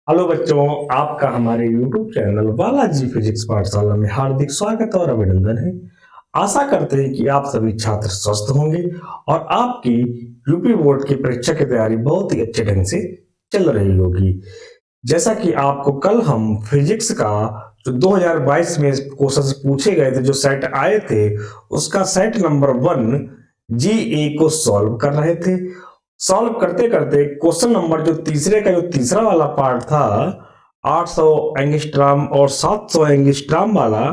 Hello बच्चों, आपका हमारे YouTube चैनल बालाजी फिजिक्स पाठशाला में हार्दिक स्वागत और अभिनंदन है। आशा करते हैं कि आप सभी छात्र स्वस्थ होंगे और आपकी यूपी बोर्ड की परीक्षा की तैयारी बहुत ही अच्छे ढंग से चल रही होगी। जैसा कि आपको कल हम फिजिक्स का जो 2022 में क्वेश्चंस पूछे गए थे, जो सेट आए थे, उसका सेट नंबर 1 GA को सॉल्व कर रहे थे। सॉल्व करते करते क्वेश्चन नंबर जो तीसरे का जो तीसरा वाला पार्ट था, 800 एंगस्ट्रॉम और 700 एंगस्ट्रॉम वाला,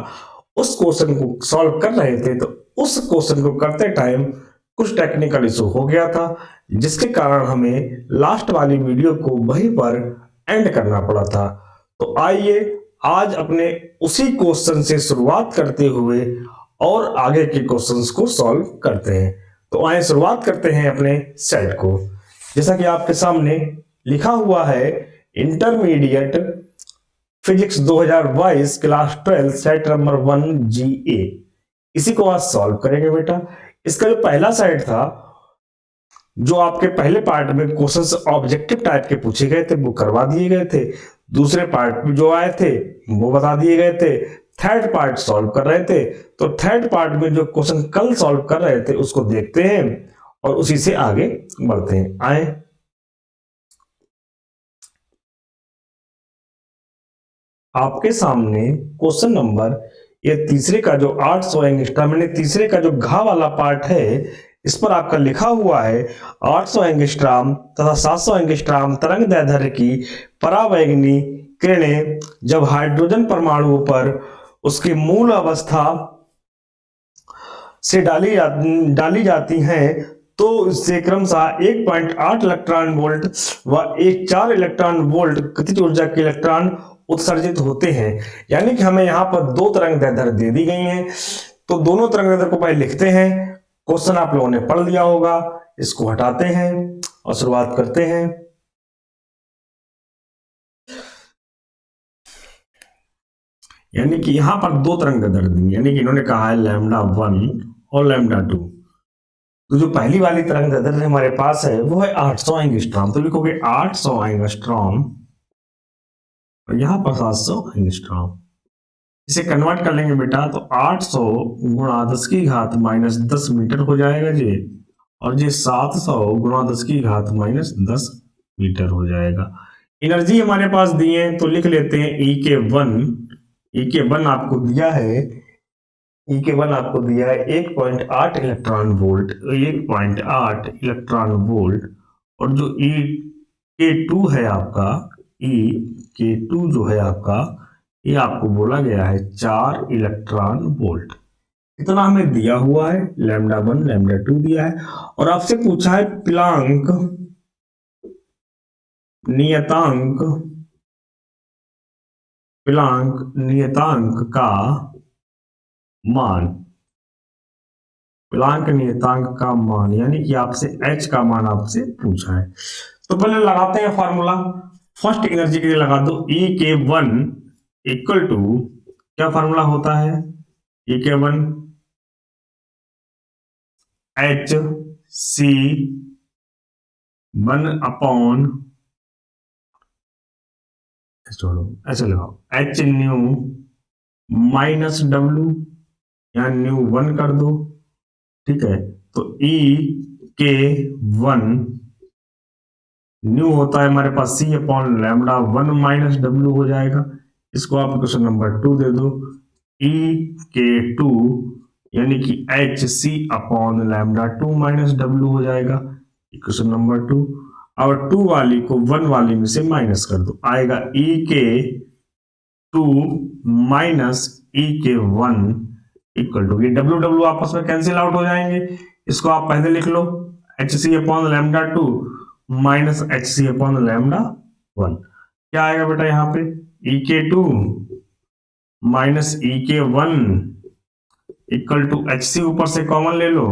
उस क्वेश्चन को सॉल्व कर रहे थे। तो उस क्वेश्चन को करते टाइम कुछ टेक्निकल इशू हो गया था, जिसके कारण हमें लास्ट वाली वीडियो को वहीं पर एंड करना पड़ा था। तो आइए आज अपने उसी क्वेश्चन से शुरुआत करते हुए और आगे के क्वेश्चंस को सॉल्व करते हैं। तो आइए शुरुआत करते हैं अपने सेट को। जैसा कि आपके सामने लिखा हुआ है, intermediate physics 2022 class 12 set number 1 GA। इसी को आज सॉल्व करेंगे बेटा। इसका जो पहला सेट था, जो आपके पहले पार्ट में क्वेश्चंस ऑब्जेक्टिव टाइप के पूछे गए थे, वो करवा दिए गए थे। दूसरे पार्ट में जो आए थे वो बता दिए गए थे। थर्ड पार्ट सॉल्व कर रहे थे। तो थर्ड पार्ट में जो क्वेश्चन कल सॉल्व कर रहे थे उसको देखते हैं और उसी से आगे बढ़ते हैं। आए आपके सामने क्वेश्चन नंबर, ये तीसरे का जो 800 एंगस्ट्रॉम, मैंने तीसरे का जो घा वाला पार्ट है, इस पर आपका लिखा हुआ है 800 एंगस्ट्रॉम तथा 700 एंगस्ट्रॉम तरंग दैर्ध्य की परावैंगनी किरणें जब हाइड्रोजन परमाणु पर उसकी मूल अवस्था से डाली जाती हैं, तो इससे क्रमशः 1.8 इलेक्ट्रॉन वोल्ट व 4 इलेक्ट्रॉन वोल्ट गतिज ऊर्जा के इलेक्ट्रॉन उत्सर्जित होते हैं। यानी कि हमें यहाँ पर दो तरंग दैर्ध्य दे दी गई हैं। तो दोनों तरंग दैर्ध्य को पहले लिखते हैं। क्वेश्चन आप लोगों ने पढ़ लिया होगा। इसको हटाते हैं और शुरुआत करते हैं। यानी कि यहां पर दो तरंग दैर्ध्य देंगे, यानी कि इन्होंने कहा है λ1 और λ2। तो जो पहली वाली तरंग दैर्ध्य हमारे पास है वो है 800 एंगस्ट्रॉम। तो लिखोगे 800 एंगस्ट्रॉम और यहां पर 700 एंगस्ट्रॉम। इसे कन्वर्ट कर लेंगे बेटा, तो 800 गुणा 10 की घात माइनस 10 मीटर हो जाएगा जी, और ये 700 गुणा 10 की घात माइनस 10 मीटर हो जाएगा। एनर्जी हमारे पास दी है तो लिख लेते हैं E के वन आपको दिया है। E के वन आपको दिया है 1.8 इलेक्ट्रॉन वोल्ट, 1.8 इलेक्ट्रॉन वोल्ट। और जो E के टू है आपका, E के टू जो है आपका, ये आपको बोला गया है 4 इलेक्ट्रॉन वोल्ट। इतना हमें दिया हुआ है, λ1 λ2 दिया है। और आपसे पूछा है प्लांक नियतांक, प्लांक नियतांक का मान, प्लांक नियतांक का मान, यानी कि आपसे h का मान आपसे पूछा है। तो पहले लगाते हैं फॉर्मूला। फर्स्ट एनर्जी के लिए लगा दो, E के वन इक्वल टू, क्या फॉर्मूला होता है? E के वन H C 1 छोड़ो, ऐसे लगाओ, H न्यू माइनस W, यहाँ न्यू 1 कर दो। ठीक है, तो E के वन न्यू होता है हमारे पास C/λ1 माइनस W हो जाएगा। इसको आप क्वेश्चन नंबर 2 दे दो। E के टू यानी कि HC/λ2 माइनस W हो जाएगा, क्वेश्चन नंबर 2। और 2 वाली को 1 वाली में से माइनस कर दो, आएगा E के टू माइनस E के वन इक्वल टू, ये W आपस में कैंसिल आउट हो जाएंगे। इसको आप पहले लिख लो, HC/λ2 माइनस HC/λ1। क्या आएगा बेटा यहाँ पे? E के टू माइनस E के वन इक्वल टू HC ऊपर से कॉमन ले लो,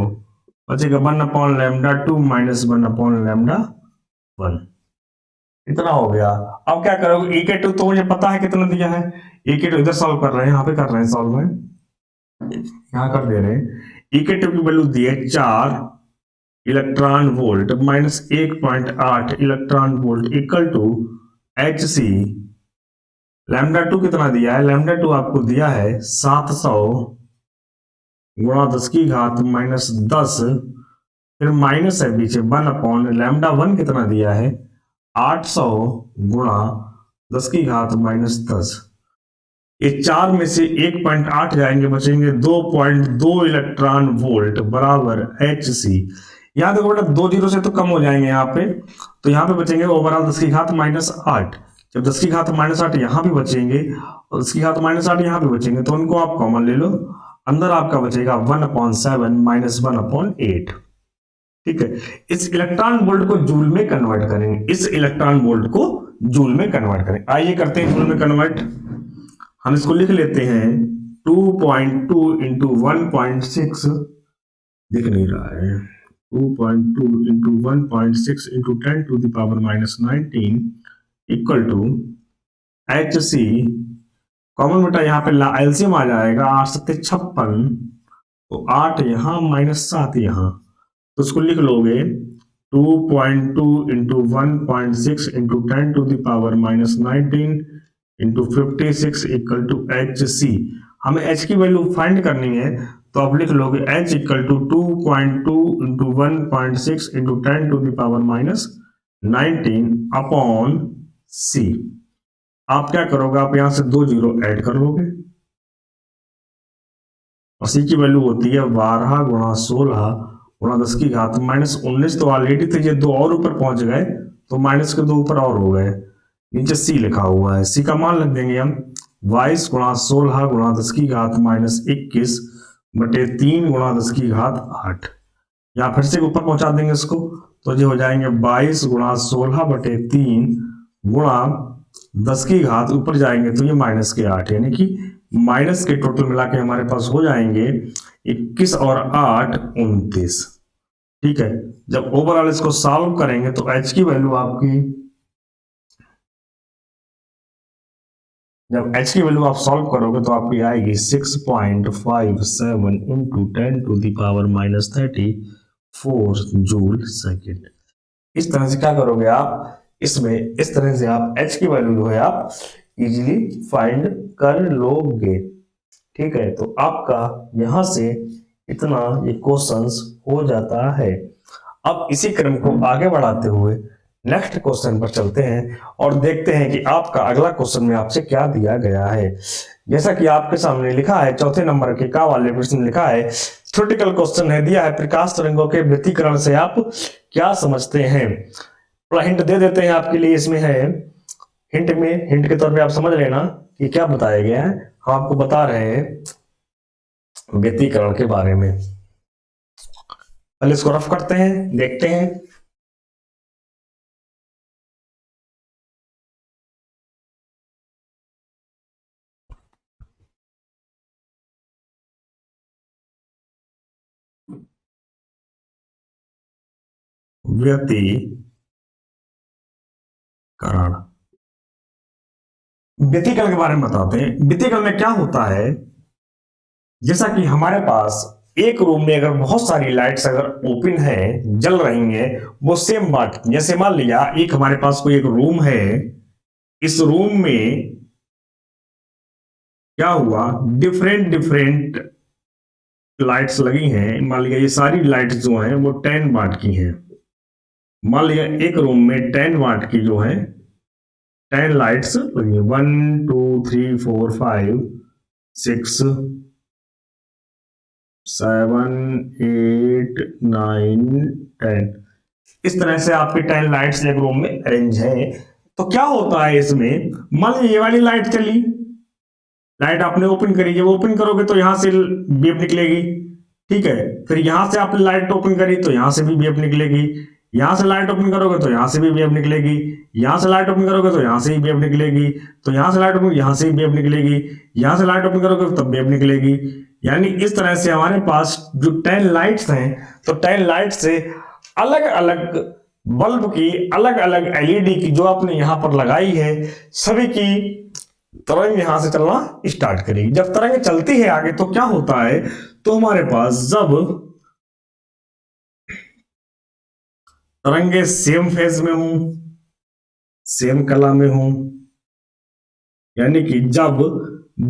बचेगा 1/λ2 माइनस 1/λ1। इतना हो गया। अब क्या करोगे? E के टू तो मुझे पता है कितना दिया है। E के टू इधर सॉल्व कर रहे हैं, यहाँ पे कर रहे हैं सॉल्व में, यहाँ कर दे रहे हैं। E के टू की वैल्यू दी है 4 electron volt minus 1.8 electron volt equal to H C lambda two कितना दिया है, लैम्डा टू आपको दिया है 700 गुणा 10 की घात माइनस 10, फिर माइनस है पीछे 1 लैम्डा वन कितना दिया है 800 गुणा 10 की घात माइनस 10। ये चार में से 1.8 जाएंगे, बचेंगे 2.2 इलेक्ट्रॉन वोल्ट बराबर एच सी। यहां देखो बेटा 2 जीरो से तो कम हो जाएंगे यहाँ पे, तो यहाँ पे बचेंगे ओवरऑल 10 की घात माइनस 8। जब 10 की घात माइनस 8 यहाँ भी बचेंगे और 10 की घात माइनस 8 यहाँ भी बचेंगे, तो उनको आप कॉमन ले लो, अंदर आपका बचेगा 1/7 माइनस 1/8। ठीक है, इस इलेक्ट्रॉन वोल्ट को जूल में कन्वर्ट करेंगे, इस इलेक्ट्रॉन वोल्ट को जूल में कन्वर्ट करेंगे। आइए करते हैं जूल में कन्वर्ट। हम इसको लिख लेते हैं 2.2 इंटू 1.6, दिख नहीं रहा है, 2.2 into 1.6 into 10 to the power minus 19 equal to H C. Common बेटा यहाँ पे एलसीएम आ जाएगा 8 7 56, तो 8 यहाँ माइनस 7 यहाँ, तो उसको लिख लोगे 2.2 into 1.6 into 10 to the power minus 19 into 56 equal to H C. हमें एच की वैल्यू फाइंड करनी है, तो आप लिख लोगे H equal to 2.2 into 1.6 into 10 to the power minus 19 upon C. आप क्या करोगे, आप यहां से 2 जीरो ऐड कर लोगे और सी की वैल्यू होती है 12 गुणा 16 गुणा 10 की घात माइनस 19, तो ऑलरेडी थे ये 2 और ऊपर पहुंच गए, तो माइनस के 2 ऊपर और हो गए, नीचे सी लिखा हुआ है। सी का मान लग देंगे हम 22 गुणा 16 गुणा 10 की घात माइनस 21 बटे 3 गुणा 10 की घात 8। या फिर से ऊपर पहुंचा देंगे इसको, तो ये हो जाएंगे 22 गुणा 16 बटे 3 गुणा 10 की घात, ऊपर जाएंगे तो ये माइनस के 8, यानी कि माइनस के टोटल मिला के हमारे पास हो जाएंगे 21 और 8 29। ठीक है, जब ओवरऑल इसको सॉल्व करेंगे तो एच की वैल्यू आपकी, जब एच की वैल्यू आप सॉल्व करोगे तो आपकी आएगी 6.57 into 10 to the power minus 34 joule second. इस तरह से क्या करोगे आप, इसमें इस तरह से आप एच की वैल्यू जो है आप इजीली फाइंड कर लोगे। ठीक है, तो आपका यहां से इतना ये क्वेश्चंस हो जाता है। अब इसी क्रम को आगे बढ़ाते हुए नेक्स्ट क्वेश्चन पर चलते हैं और देखते हैं कि आपका अगला क्वेश्चन में आपसे क्या दिया गया है। जैसा कि आपके सामने लिखा है, चौथे नंबर के का वाले प्रश्न लिखा है, थ्योरेटिकल क्वेश्चन है, दिया है प्रकाश तरंगों के व्यतिकरण से आप क्या समझते हैं। थोड़ा हिंट दे देते हैं आपके लिए, इसमें है हिंट के तौर पे आप समझ लेना कि क्या बताया गया है। हम आपको बता रहे हैं व्यतिकरण के बारे में। पहले इसको रफ करते हैं, देखते हैं। व्यतिकरण, व्यतिकरण के बारे में बताते हैं। व्यतिकरण में क्या होता है, जैसा कि हमारे पास एक रूम में अगर बहुत सारी लाइट्स अगर ओपन है, जल रही हैं, वो सेम बात, जैसे मान लिया एक हमारे पास कोई एक रूम है, इस रूम में क्या हुआ, डिफरेंट डिफरेंट लाइट्स लगी हैं। मान लिया ये सारी लाइट्स जो हैं वो 10 वाट की हैं। मान लिया एक रूम में 10 वाट की जो है 10 लाइट्स लगी हैं, 1 2 3 4 5 6 7 8 9 10, इस तरह से आपकी 10 लाइट्स एक रूम में अरेंज है। तो क्या होता है इसमें, मान लीजिए ये वाली लाइट चली, लाइट आपने ओपन करी, जब ओपन करोगे तो यहां से वेव निकलेगी। ठीक है, फिर यहां से आपने लाइट ओपन करी तो यहां से भी वेव निकलेगी, यहां से लाइट ओपन करोगे तो यहां से भी वेव निकलेगी, यहां से लाइट ओपन करोगे तो यहां से ही वेव निकलेगी, तो यहां से लाइट ओपन यहां से ही वेव निकलेगी, यहां से लाइट ओपन करोगे तब वेव निकलेगी। यानी इस तरह से हमारे पास जो 10 लाइट्स हैं, तो 10 लाइट से अलग अलग बल्ब की, अलग अलग एलईडी की जो आपने यहां पर लगाई है, सभी की तरंग यहां से चलना स्टार्ट करेगी। जब तरंग चलती है आगे तो क्या होता है, तो हमारे पास जब तरंगे सेम फेज में हूं, सेम कला में हो, यानी कि जब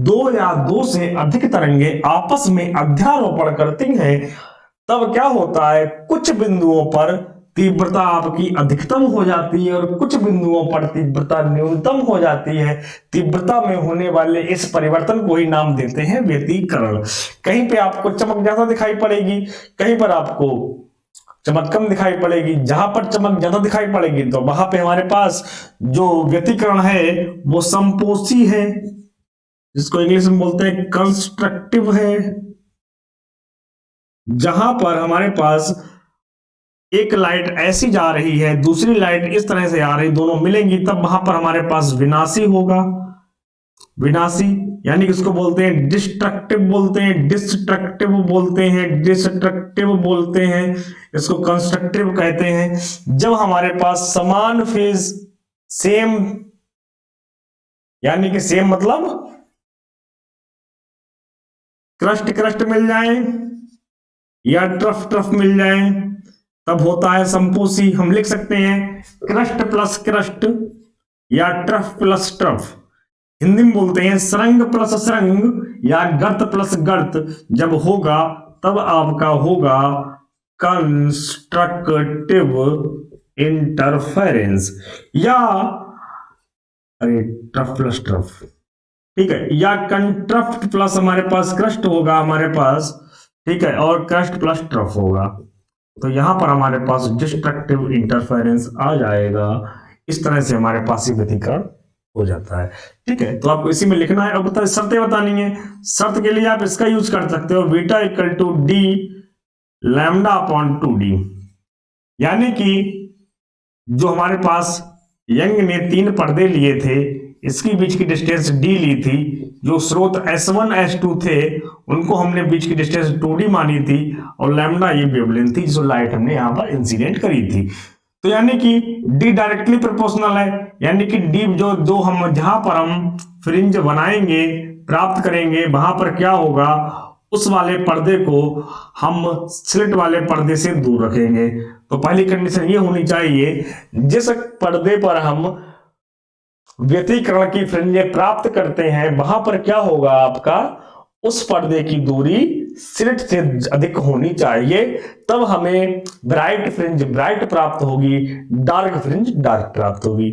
दो या दो से अधिक तरंगे आपस में अध्यारोपण करती हैं तब क्या होता है, कुछ बिंदुओं पर तीव्रता आपकी अधिकतम हो जाती है और कुछ बिंदुओं पर तीव्रता न्यूनतम हो जाती है। तीव्रता में होने वाले इस परिवर्तन को ही नाम देते हैं व्यतिकरण। कहीं पे आपको चमक ज्यादा दिखाई पड़ेगी, कहीं पर आपको चमक कम दिखाई पड़ेगी। जहां पर चमक ज्यादा दिखाई पड़ेगी तो वहां पे हमारे पास जो व्यतिकरण है वो संपोषी है, जिसको इंग्लिश में बोलते हैं कंस्ट्रक्टिव है। जहां पर हमारे पास एक लाइट ऐसी जा रही है, दूसरी लाइट इस तरह से आ रही, दोनों मिलेंगी, तब वहां पर हमारे पास विनाशी होगा। विनाशी यानी कि इसको बोलते हैं डिस्ट्रक्टिव बोलते हैं, डिस्ट्रक्टिव बोलते हैं, डिस्ट्रक्टिव बोलते हैं, इसको कंस्ट्रक्टिव कहते हैं। जब हमारे पास समान फेज, सेम यानी कि सेम मतलब क्रस्ट क्रस्ट मिल जाए या ट्रफ ट्रफ मिल जाए तब होता है संपोषी। हम लिख सकते हैं क्रस्ट प्लस क्रस्ट या ट्रफ प्लस ट्रफ। हिंदी में बोलते हैं सरंग प्लस सरंग या गर्त प्लस गर्त जब होगा तब आपका होगा कंस्ट्रक्टिव इंटरफेरेंस या ट्रफ प्लस ट्रफ, ठीक है, या कंट्रफ्ट प्लस हमारे पास क्रस्ट होगा हमारे पास, ठीक है, और क्रस्ट प्लस ट्रफ होगा। तो यहां पर हमारे पास डिस्ट्रक्टिव इंटरफेरेंस आ जाएगा। इस तरह से हमारे पास ही व्यतिकरण हो जाता है, ठीक है। तो आपको इसी में लिखना है और बता शर्तें बतानी है। शर्त के लिए आप इसका यूज कर सकते हो, beta equal to D lambda upon 2d, यानी कि जो हमारे पास यंग ने 3 पर्दे लिए थे, इसकी बीच की डिस्टेंस d ली थी। जो स्रोत S1 S2 थे उनको हमने बीच की डिस्टेंस 2d मानी थी और लैम्डा ये वेवलेंथ थी जो लाइट हमने यहां पर इंसिडेंट करी थी। तो यानी कि d डायरेक्टली प्रोपोर्शनल है, यानी कि d जो हम जहां पर हम फ्रिंज बनाएंगे प्राप्त करेंगे वहां पर क्या होगा, उस वाले पर्दे को हम स्लिट वाले पर्दे से दूर रखेंगे। तो पहली कंडीशन ये होनी चाहिए, जिस पर्दे पर हम व्यतिकरण की फ्रिंजें प्राप्त करते हैं वहां पर क्या होगा आपका, उस पर्दे की दूरी स्लिट से अधिक होनी चाहिए, तब हमें ब्राइट फ्रिंज ब्राइट प्राप्त होगी, डार्क फ्रिंज डार्क प्राप्त होगी।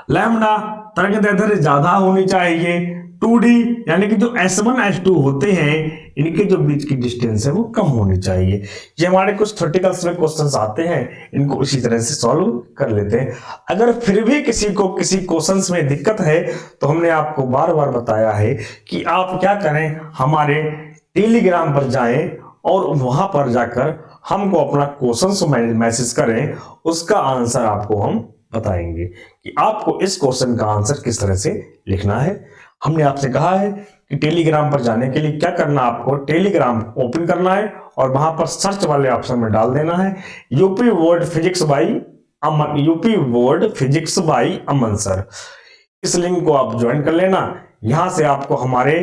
लैम्डा तरंगदैर्ध्य ज्यादा होनी चाहिए, 2d यानी कि जो S1 S2 होते हैं इनके जो बीच की डिस्टेंस है वो कम होनी चाहिए। ये हमारे कुछ थ्योरेटिकल्स में क्वेश्चंस आते हैं, इनको इसी तरह से सॉल्व कर लेते हैं। अगर फिर भी किसी को किसी क्वेश्चंस में दिक्कत है तो हमने आपको बार बार बताया है कि आप क्या करें, हमारे टेलीग्राम पर जाएं और वहां पर जाकर हमको अपना क्वेश्चन मैसेज करें, उसका आंसर आपको हम बताएंगे कि आपको इस क्वेश्चन का आंसर किस तरह से लिखना है। हमने आपसे कहा है कि टेलीग्राम पर जाने के लिए क्या करना, आपको टेलीग्राम ओपन करना है और वहां पर सर्च वाले ऑप्शन में डाल देना है UP word physics by Aman sir. इस लिंक को आप ज्वाइन कर लेना, यहां से आपको हमारे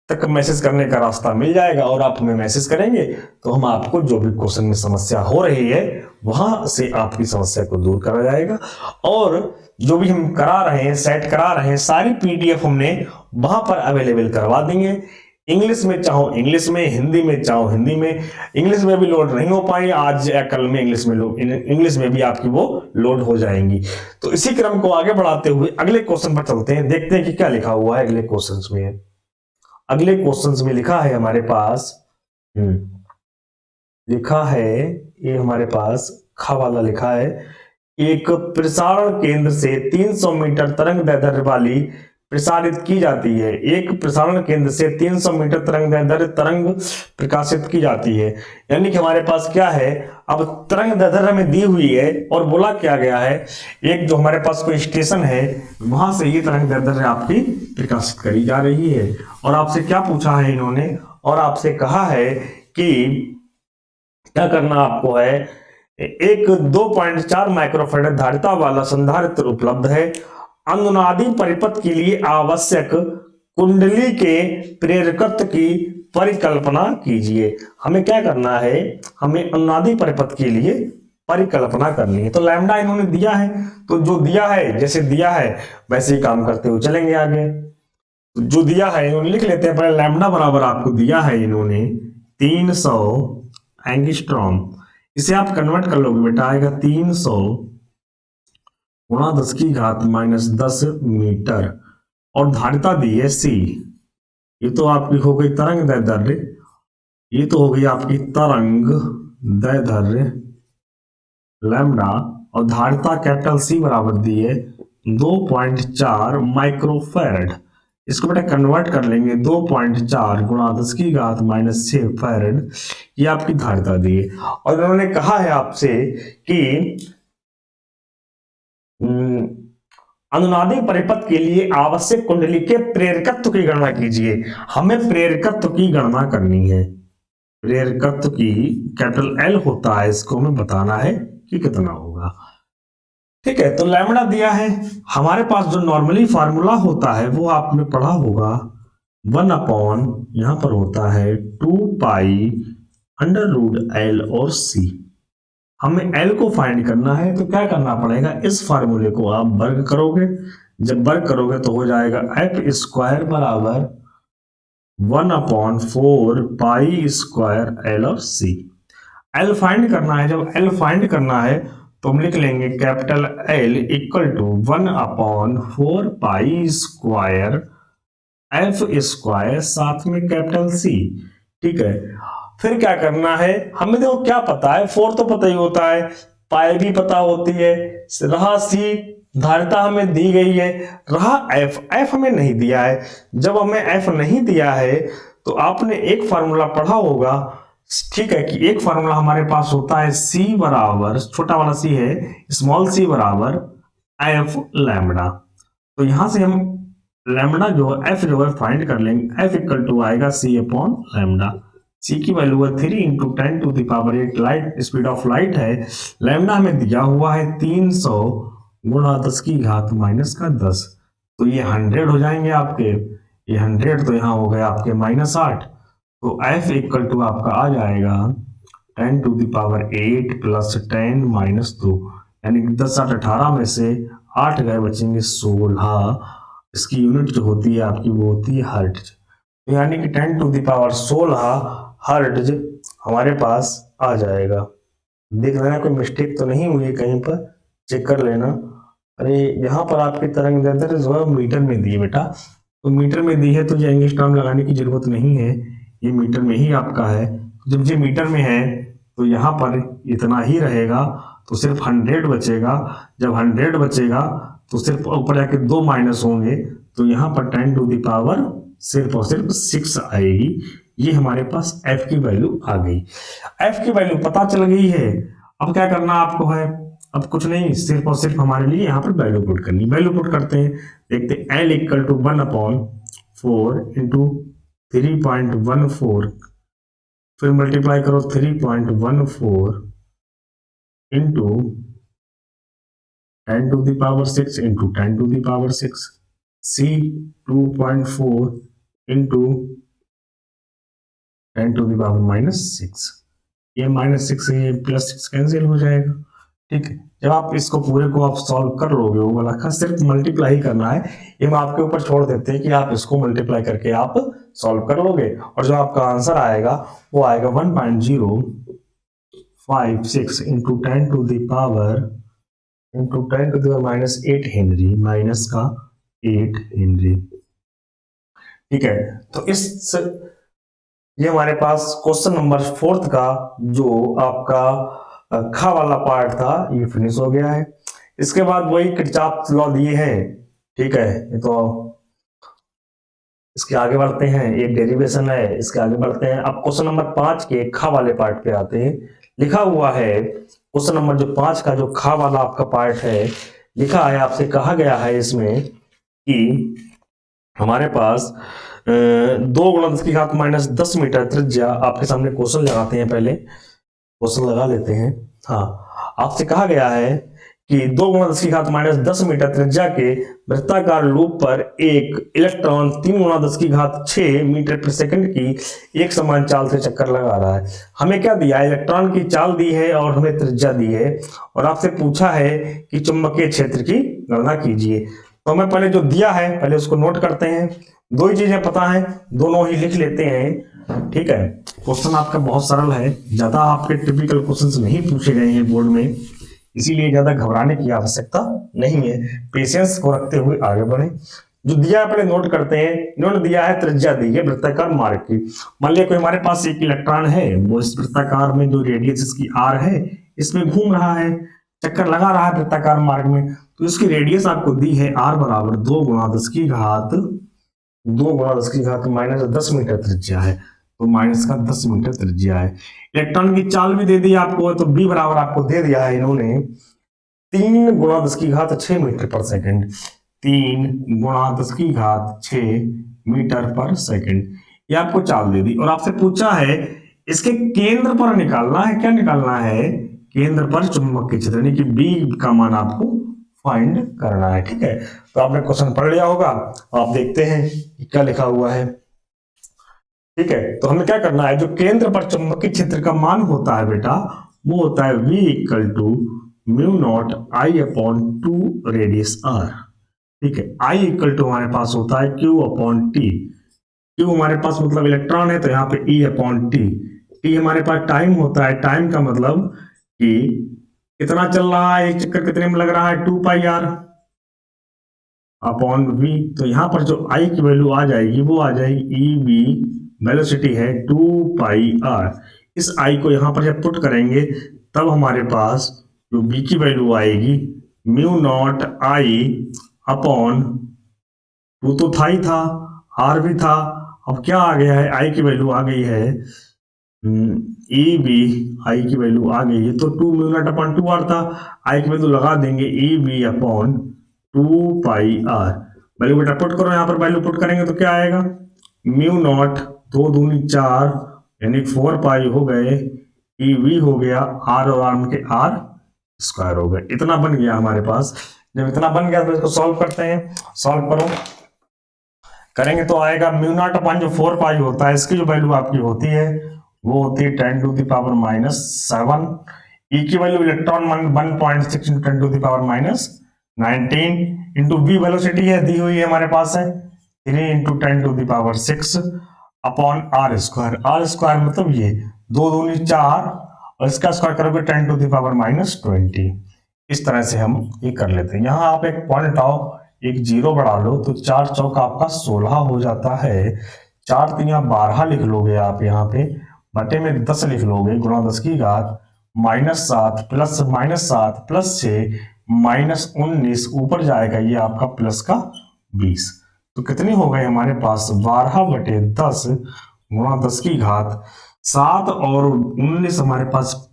तक मैसेज करने का रास्ता मिल जाएगा और आप हमें मैसेज करेंगे तो हम आपको जो भी क्वेश्चन में समस्या हो रही है वहां से आपकी समस्या को दूर करा जाएगा। और जो भी हम करा रहे हैं, सेट करा रहे हैं, सारी पीडीएफ हमने वहां पर अवेलेबल करवा देंगे। इंग्लिश में चाहो इंग्लिश में, हिंदी में चाहो हिंदी में। इंग्लिश में भी लोड नहीं हो पाई, आज या कल में इंग्लिश में भी आपकी वो लोड हो जाएंगी। तो इसी क्रम को आगे बढ़ाते हुए अगले क्वेश्चन पर चलते हैं, देखते हैं कि क्या लिखा हुआ है अगले क्वेश्चन में। अगले क्वेश्चन में लिखा है हमारे पास, लिखा है ये हमारे पास खा वाला लिखा है, एक प्रसारण केंद्र से 300 मीटर तरंग दैर्ध्य वाली प्रसारित की जाती है। एक प्रसारण केंद्र से 300 मीटर तरंग दैर्ध्य तरंग प्रकाशित की जाती है। यानी कि हमारे पास क्या है, अब तरंग दैर्ध्य हमें दी हुई है और बोला क्या गया है, एक जो हमारे पास कोई स्टेशन है वहां से ये तरंग दैर्ध्य आपकी प्रकाशित करी जा रही है। और आपसे क्या पूछा है इन्होंने, और आपसे कहा है कि क्या करना आपको है, एक 2.4 माइक्रोफैराड धारिता वाला संधारित्र उपलब्ध है। अनुनादी परिपथ के लिए आवश्यक कुंडली के प्रेरकत्व की परिकल्पना कीजिए। हमें क्या करना है, हमें अनुनादी परिपथ के लिए परिकल्पना करनी है। तो लैम्डा इन्होंने दिया है, तो जो दिया है जैसे दिया है वैसे ही काम करते हुए चलेंगे आगे। जो दिया है इन्होंने लिख लेते हैं पहले। लैम्डा बराबर आपको दिया है इन्होंने 300 एंगस्ट्रॉम। इसे आप कन्वर्ट कर लोगे बेटा, आएगा 300 गुणा 10 की घात -10 मीटर। और धारिता दी है C। ये तो आपकी हो गई तरंग दैर्ध्य, ये तो हो गई आपकी तरंग दैर्ध्य लैम्डा। और धारिता कैपिटल C बराबर दी है 2.4 माइक्रोफैरड। इसको बेटा कन्वर्ट कर लेंगे, 2.4 गुणा 10 की घात -6 फैरड, ये आपकी धारिता दी है। और उन्होंने कहा है आपसे कि अनुनादी परिपथ के लिए आवश्यक कुंडली के प्रेरकत्व की गणना कीजिए। हमें प्रेरकत्व की गणना करनी है। प्रेरकत्व की कैपिटल L होता है, इसको हमें बताना है कि कितना होगा। ठीक है, तो लैम्डा दिया है। हमारे पास जो नॉर्मली फार्मूला होता है वो आपने पढ़ा होगा, 1 अपॉन यहां पर होता है 2 पाई √L और C। हमें L को फाइंड करना है, तो क्या करना पड़ेगा, इस फार्मूले को आप वर्ग करोगे। जब वर्ग करोगे तो हो जाएगा F² बराबर 1 अपॉन 4 पाई स्क्वायर L और C। L फाइंड करना है। जब L फाइंड करना है तो हम लिख लेंगे capital L equal to 1 upon 4 pi square F² साथ में कैपिटल C। ठीक है, फिर क्या करना है, हमें देखो क्या पता है, 4 तो पता ही होता है, पाई भी पता होती है, रहा C, धारिता हमें दी गई है, रहा F हमें नहीं दिया है। जब हमें F नहीं दिया है तो आपने एक फार्मूला पढ़ा होगा, ठीक है, कि एक फार्मूला हमारे पास होता है C बराबर, छोटा वाला C है, स्मॉल c बराबर F लैम्डा। तो यहां से हम लैम्डा जो है F जो है फाइंड कर लेंगे। F इक्वल टू आएगा C अपॉन लैम्डा। C की वैल्यू है 3 × 10⁸ लाइट, स्पीड ऑफ लाइट है। लैम्डा हमें दिया हुआ है 300 गुणा 10 की घात -10। तो ये 100 हो जाएंगे आपके, ये 100 तो यहाँ हो गया आपके -8। तो F इक्वल टू आपका आ जाएगा 10⁸ प्लस 10 - 2, यानी 10 8 18 में से 8 गए, बचेंगे 16। इसकी यूनिट जो होती है आपकी वो होती है हर्ट्ज। यानी कि 10⁻16 हर्ट्ज हमारे पास आ जाएगा। देख लेना कोई मिस्टेक तो नहीं हुई है कहीं पर, चेक कर लेना। अरे यहाँ पर आपकी तरंग दैर्ध्य जो है मीटर में दी है बेटा, तो मीटर में दी है तो ये एंगस्ट्रॉम लगाने की जरूरत नहीं है, ये मीटर में ही आपका है। जब ये मीटर में है तो यहाँ पर इतना ही रहेगा, तो सिर्फ 100 बचेगा। जब 100 बचेगा तो सिर्फ ऊपर जाके 2 माइनस होंगे, तो यहाँ पर 10⁻⁴ सिर्फ और सिर्फ 6 आएगी। ये हमारे पास F की वैल्यू आ गई। F की वैल्यू पता चल गई है। अब क्या करना आपको है, अब कुछ नहीं, सिर्फ और सिर्फ हमारे लिए यहाँ पर वैल्यू पुट करनी। वैल्यू पुट करते हैं, देखते हैं L equal to 1 upon 4 into 3.14, फिर मल्टीप्लाई करो 3.14 इंटू 10⁻⁶ इंटू 10⁻⁶, C 2.4 इंटू 10⁻⁻6। ये -6 ये +6 कैंसिल हो जाएगा। ठीक है, जब आप इसको पूरे को आप सॉल्व कर लोगे, वो वाला का सिर्फ मल्टीप्लाई करना है, ये हम आपके ऊपर छोड़ देते हैं कि आप इसको मल्टीप्लाई करके आप सॉल्व कर लोगे, और जो आपका आंसर आएगा वो आएगा 1.056 इंटू 10⁻⁸ हेनरी, माइनस का 8 हेनरी। ठीक है, तो इस ये हमारे पास क्वेश्चन नंबर 4 का जो आपका खा वाला पार्ट था ये फिनिश हो गया है। इसके बाद वही किरचॉफ लॉ दिए हैं। ठीक है, ये तो इसके आगे बढ़ते हैं, ये डेरिवेशन है, इसके आगे बढ़ते हैं। अब क्वेश्चन नंबर 5 के खा वाले पार्ट पे आते हैं। लिखा हुआ है क्वेश्चन नंबर जो 5 का जो खा वाला आपका पार्ट है, लिखा है, आपसे कहा गया है इसमें कि हमारे पास 2 × 10 की घात -10 मीटर त्रिज्या, आपके सामने क्वेश्चन लगाते हैं, पहले क्वेश्चन लगा लेते हैं। हाँ, आपसे कहा गया है कि 2 × 10⁻⁻10 मीटर त्रिज्या के वृत्ताकार लूप पर एक इलेक्ट्रॉन 3 × 10⁶ मीटर प्रति सेकंड की एक समान चाल से चक्कर लगा रहा है। हमें क्या दिया है, इलेक्ट्रॉन की चाल दी है और हमें त्रिज्या दी है, और आपसे पूछा है कि चुंबकीय क्षेत्र की गणना कीजिए। तो हमें पहले जो दिया है पहले उसको नोट करते हैं। दो ही चीजें पता है, दोनों ही लिख लेते हैं। ठीक है, क्वेश्चन आपका बहुत सरल है, ज्यादा आपके टिपिकल क्वेश्चंस नहीं पूछे गए हैं बोर्ड में, इसीलिए ज्यादा घबराने की आवश्यकता नहीं है। पेशेंस को रखते हुए आगे बढ़े। जो दिया है पहले नोट करते हैं। इन्होंने दिया है त्रिज्या दी है वृत्ताकार मार्ग की। मान लिया कोई हमारे पास एक इलेक्ट्रॉन है, वो इस वृत्ताकार में जो रेडियस इसकी आर है इसमें घूम रहा है, चक्कर लगा रहा है वृत्ताकार मार्ग में। तो इसकी रेडियस आपको दी है आर बराबर 2 × 10⁻⁻10 मीटर त्रिज्या है, तो -10 मीटर त्रिज्या है। इलेक्ट्रॉन की चाल भी दे दी आपको, तो बी बराबर आपको दे दिया है इन्होंने 3 × 10⁶ मीटर पर सेकंड। 3 × 10⁶ मीटर पर सेकंड, ये आपको चाल दे दी और आपसे पूछा है इसके केंद्र पर निकालना है। क्या निकालना है? केंद्र पर चुंबकीय क्षेत्र, यानी कि बी का मान आपको फाइंड करना है। ठीक है, तो आपने क्वेश्चन पढ़ लिया होगा, आप देखते हैं कि क्या लिखा हुआ है। ठीक है, तो हमें क्या करना है, जो केंद्र पर चुंबकीय क्षेत्र का मान होता है बेटा, वो होता है V = μ0I/2 रेडियस r। ठीक है, I = हमारे पास होता है Q/T। Q हमारे पास मतलब इलेक्ट्रॉन है, तो यहाँ पे E/T। T हमारे पास टाइम होता है, टाइम का मतलब कि कितना चल रहा है, एक चक्कर कितने में लग रहा है, 2πr/v। तो यहाँ पर जो I की वैल्यू आ जाएगी वो आ जाएगी EV, वेलोसिटी है 2πr। इस I को यहाँ पर जब पुट करेंगे तब हमारे पास जो B की वैल्यू आएगी μ0I/2, तो था ही था, R भी था, अब क्या आ गया है, I की वैल्यू आ गई है EV, I की वैल्यू आ गई है, तो 2 μ0/2r था, I की वैल्यू लगा देंगे EV/2πr। वैल्यू बेटा पुट करो, यहाँ पर वैल्यू पुट करेंगे तो क्या आएगा, μ0 2 दूनी 4 यानी 4π हो गए, EV हो गया, R और R के R स्क्वायर हो गए। इतना बन गया हमारे पास। जब इतना बन गया तो इसको सॉल्व करते हैं। सॉल्व करो, करेंगे तो आएगा μ0 जो 4π होता है, इसकी जो वैल्यू आपकी होती है वो होती है 10⁻⁷। E की value electron 1.6 × 10⁻⁹ into V velocity है, दी हुई है हमारे पास है 3 × 10⁻⁶/r²। r स्क्वायर मतलब ये 2 दूनी 4 और इसका स्क्वायर करोगे 10⁻⁻20। इस तरह से हम ये कर लेते हैं। यहाँ आप एक पॉइंट आओ, एक जीरो बढ़ा लो, तो 4 चौक आपका 16 हो जाता है। 4 3 12 लिख लोगे आप, यहाँ पे बटे में 10 लिख लोगे, गुणा 10⁻⁷ -7 प्लस 6 -19, ऊपर जाएगा ये आपका प्लस का 20। तो कितनी हो गई हमारे पास, 12/10 गुणा 10⁻⁷, और 19 हमारे पास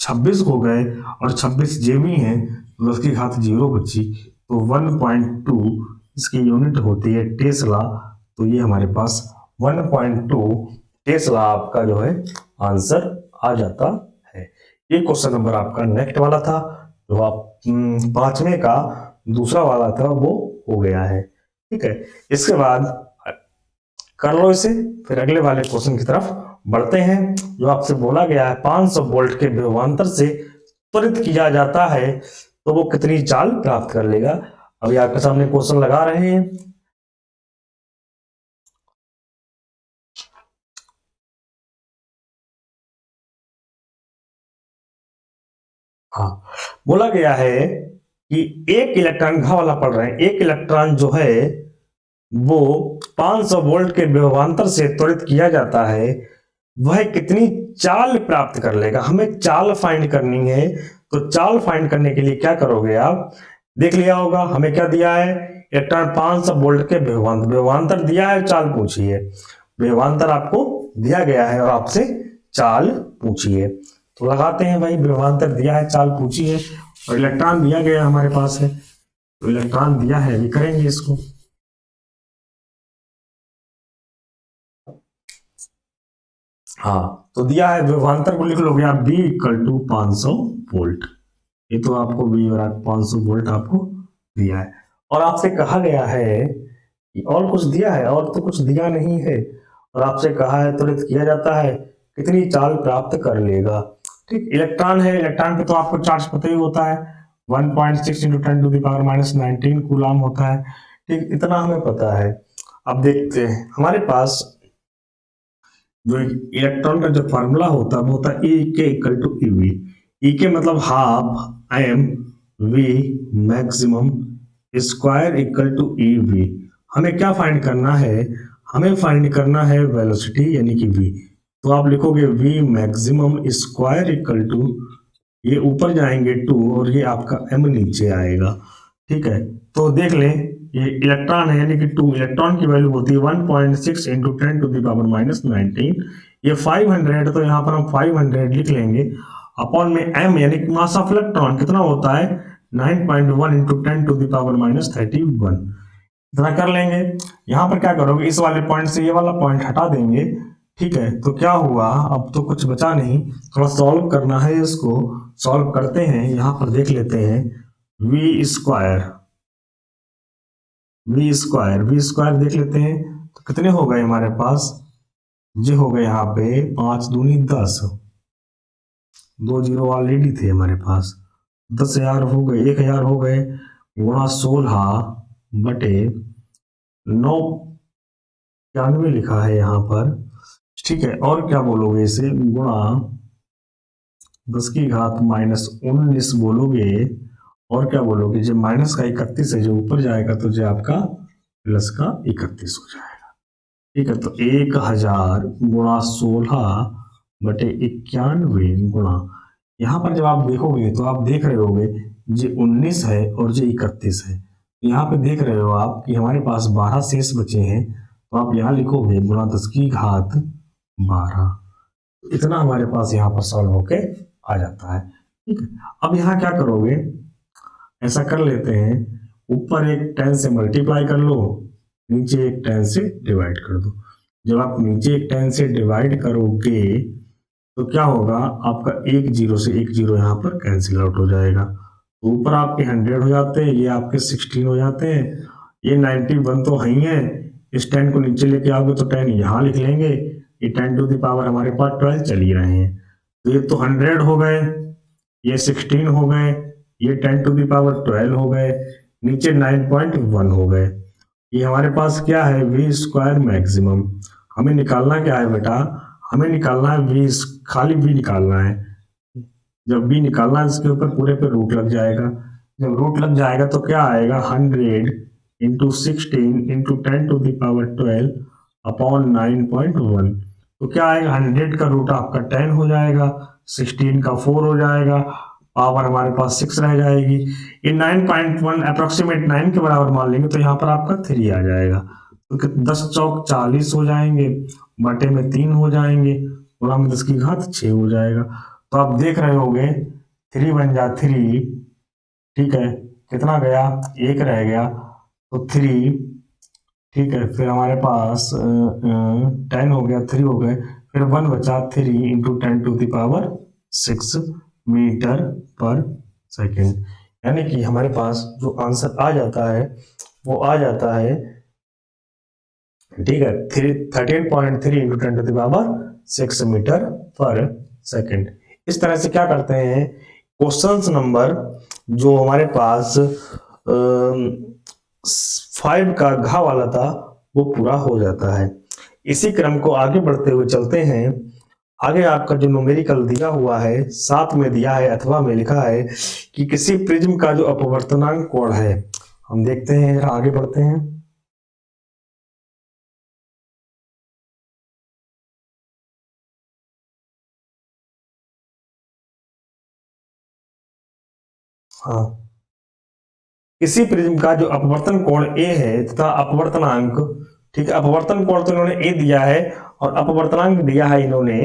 26 हो गए, और 26 जे भी हैं तो 10⁻0 बची, तो 1.2 इसकी यूनिट होती है टेस्ला। तो ये हमारे पास 1.2 टेस्ला आपका जो है आंसर आ जाता है। ये क्वेश्चन नंबर आपका नेक्स्ट वाला था, जो आप 5वें का दूसरा वाला था वो हो गया है। ठीक है, इसके बाद कर लो इसे, फिर अगले वाले क्वेश्चन की तरफ बढ़ते हैं। जो आपसे बोला गया है 500 वोल्ट के विभवांतर से त्वरित किया जाता है तो वो कितनी चाल प्राप्त कर लेगा। अभी आपके सामने क्वेश्चन लगा रहे हैं। हाँ, बोला गया है कि एक इलेक्ट्रॉन, घा वाला पढ़ रहे हैं, एक इलेक्ट्रॉन जो है वो 500 वोल्ट के विभवांतर से त्वरित किया जाता है, वह कितनी चाल प्राप्त कर लेगा। हमें चाल फाइंड करनी है, तो चाल फाइंड करने के लिए क्या करोगे आप, देख लिया होगा हमें क्या दिया है, इलेक्ट्रॉन 500 वोल्ट के विभवांतर दिया है, चाल पूछी है। विभवांतर आपको दिया गया है और आपसे चाल पूछी है, तो लगाते हैं भाई, विभवांतर दिया है, चाल पूछी है, और इलेक्ट्रॉन दिया गया हमारे पास है, तो इलेक्ट्रॉन दिया है, अभी करेंगे इसको। हाँ, तो दिया है, विभवांतर को लिख लोगे आप B = 500 वोल्ट। ये तो आपको V बराबर 500 वोल्ट आपको दिया है, और आपसे कहा गया है कि और कुछ दिया है, और तो कुछ दिया नहीं है, और आपसे कहा है त्वरित किया जाता है कितनी चाल प्राप्त कर लेगा। ठीक, इलेक्ट्रॉन है, इलेक्ट्रॉन पे तो आपको चार्ज पता ही होता है 1.6 इंटू 10⁻⁻19 कूलाम होता है। ठीक, इतना हमें पता है। अब देखते हैं हमारे पास जो इलेक्ट्रॉन का जो फार्मूला होता है वो होता है ई के equal to E V. E के मतलब half M V maximum square equal to E V. हमें क्या फाइंड करना है, हमें फाइंड करना है वेलोसिटी यानी कि वी। तो आप लिखोगे V maximum square equal to, ये ऊपर जाएंगे 2 और ये आपका एम नीचे आएगा। ठीक है, तो देख लें ये इलेक्ट्रॉन है यानी कि 2, इलेक्ट्रॉन की वैल्यू होती है 1.6 इंटू 10⁻⁻19। ये 500, तो यहाँ पर हम 500 लिख लेंगे अपॉन में एम यानी कि मास ऑफ इलेक्ट्रॉन कितना होता है 9.1 इंटू 10⁻31। इतना कर लेंगे। यहाँ पर क्या करोगे, इस वाले पॉइंट से ये वाला पॉइंट हटा देंगे। ठीक है, तो क्या हुआ, अब तो कुछ बचा नहीं, थोड़ा सॉल्व करना है इसको। सॉल्व करते हैं, यहाँ पर देख लेते हैं वी स्क्वायर, वी स्क्वायर देख लेते हैं तो कितने हो गए हमारे पास, ये हो गए यहाँ पे 5 दूनी 10, 2 जीरो ऑलरेडी थे हमारे पास, 10,000 हो गए, 1,000 हो गए, गुणा 16 बटे 991 लिखा है यहाँ पर। ठीक है, और क्या बोलोगे इसे, गुणा 10 की घात -19 बोलोगे, और क्या बोलोगे, जो माइनस का 31 है जो ऊपर जाएगा तो जो आपका प्लस का 31 हो जाएगा। ठीक है, तो 1000 गुणा 16 बटे 91 गुणा, यहाँ पर जब आप देखोगे तो आप देख रहे होगे जो 19 है और जो 31 है, यहाँ पे देख रहे हो आप कि हमारे पास 12 शेष बचे हैं, तो आप यहाँ लिखोगे गुणा 10 की घात 12। इतना हमारे पास यहाँ पर सॉल्व होके आ जाता है। ठीक है, अब यहाँ क्या करोगे, ऐसा कर लेते हैं, ऊपर एक 10 से मल्टीप्लाई कर लो, नीचे एक 10 से डिवाइड कर दो। जब आप नीचे एक 10 से डिवाइड करोगे तो क्या होगा, आपका एक जीरो से एक जीरो यहाँ पर कैंसिल आउट हो जाएगा, तो ऊपर आपके 100 हो जाते हैं, ये आपके 16 हो जाते हैं, ये 91 तो है ही है, इस 10 को नीचे लेके आओगे तो 10 यहाँ लिख लेंगे, ये 10 टू द पावर हमारे पास 12 चल ही रहे हैं, तो ये तो 100 हो गए, ये 16 हो गए, ये 10 टू द पावर 12 हो गए, नीचे 9.1 हो गए। ये हमारे पास क्या है, वी स्क्वायर मैक्सिमम। हमें निकालना क्या है बेटा, हमें निकालना है वी, खाली वी निकालना है। जब वी निकालना है इसके ऊपर पूरे पे रूट लग जाएगा, जब रूट लग जाएगा तो क्या आएगा 100 into 16 into 10 to the power 12 upon 9.1। तो क्या आएगा, 100 का रूट आपका 10 हो जाएगा, 16 का 4 हो जाएगा, पावर हमारे पास 6 रह जाएगी। ये 9.1 अप्रोक्सीमेट 9 के बराबर मान लेंगे तो यहाँ पर आपका 3 आ जाएगा, तो 10 चौक 40 हो जाएंगे, बटे में 3 हो जाएंगे, गुणा में 10 की घात 6 हो जाएगा। तो आप देख रहे होगे 3 बन जा 3, ठीक है, कितना गया, एक रह गया, तो 3, ठीक है, फिर हमारे पास 10 हो गया, 3 हो गए, फिर 1 बचा, 3 into 10 to the power 6 metre per second, यानी कि हमारे पास जो आंसर आ जाता है वो आ जाता है, ठीक है, 13.3 into 10 to the power 6 metre per second. इस तरह से क्या करते हैं, क्वेश्चंस नंबर जो हमारे पास 5 का घा वाला था वो पूरा हो जाता है। इसी क्रम को आगे बढ़ते हुए चलते हैं। आगे आपका जो न्यूमेरिकल दिया हुआ है, साथ में दिया है अथवा में लिखा है कि किसी प्रिज्म का जो अपवर्तनांक कोण है, हम देखते हैं, जरा आगे बढ़ते हैं। हाँ, किसी प्रिज्म का जो अपवर्तन कोण ए है तथा अपवर्तनांक, ठीक है, अपवर्तन कोण तो इन्होंने ए दिया है और अपवर्तनांक दिया है इन्होंने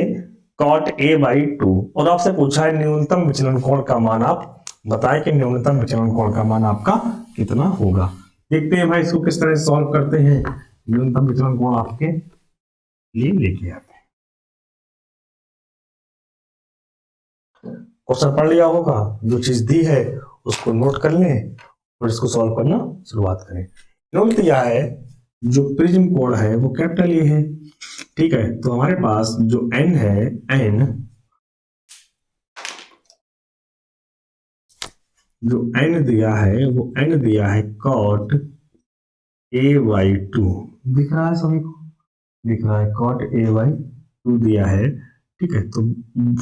cot a/2, और आपसे पूछा है न्यूनतम विचलन कोण का मान आप बताएं कि न्यूनतम विचलन कोण का मान आपका कितना होगा। देखते हैं भाई इसको किस तरह से सॉल्व करते हैं, न्यूनतम विचलन कोण आपके लिए लेके आते हैं। क्वेश्चन पढ़ लिया होगा, जो चीज दी है उसको नोट कर लें और इसको सॉल्व करना शुरुआत करें। इन्होंने दिया है जो प्रिज्म कोड है वो कैपिटल ए है, ठीक है। तो हमारे पास जो n है, n जो n दिया है वो n दिया है cot a/2, दिख रहा है सभी को, दिख रहा है cot a/2 दिया है, ठीक है। तो